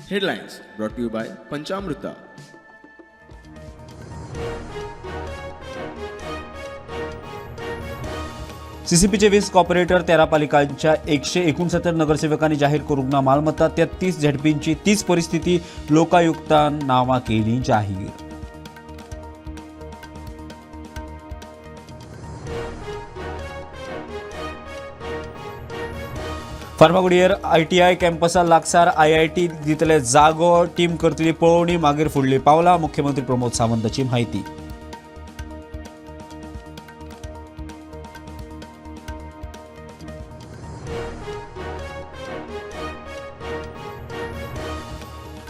Headlines brought to you by Panchamrita. सीसीपीचे 20 corporator 13 पालिकांच्या 169 नगरसेवकांनी जाहीर करूंक ना मालमत्ता 33 झेडपींची तीच परिस्थिती लोकायुक्तान नावा केली जाहीर. फार्मागुडयेर ITI कॅम्पसा लागसार IIT दितले जागो टीम करतली पळोवणी मागीर फुडली पावलां मुख्यमंत्री प्रमोद सावंताची म्हायती.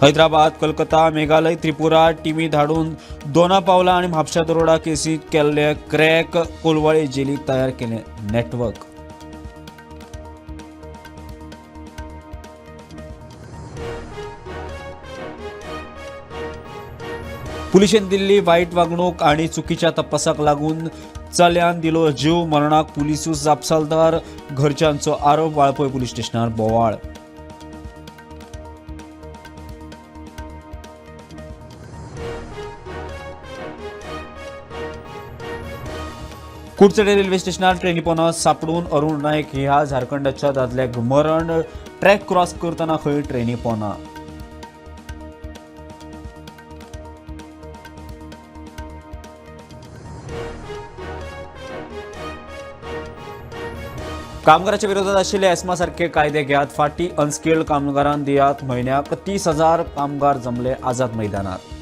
हैदराबाद, कोलकाता, मेघालय, त्रिपुरा टीमी धाडून दोना पावला आणि म्हापशा दरोडा केसीत केल्ले क्रॅक कोलवाळे जेलीत तयार केले नेटवर्क. पुलिशेन दिल्ली वाईट वागणूक आणि चुकीच्या तपासाक लागून चल्यान दिलो जीव मरणाक पुलिसूच जापसालदार घरच्यांचो आरोप वाळपय पुलीस स्टेशनार बोवाळ. कुडचडे रेल्वे स्टेशनार ट्रेनी पोना सापडून अरुण नायक ह्या झारखंडाच्या दादल्याक मरण ट्रॅक क्रॉस करतना खंय ट्रेनी पोना. कामगाराच्या विरोधात आशिल्ले एस्मा सारखे कायदे घेयात फाटी अनस्किल्ड कामगारांक दियात. म्हयन्याक 30,000 कामगार जमले आझाद मैदानात.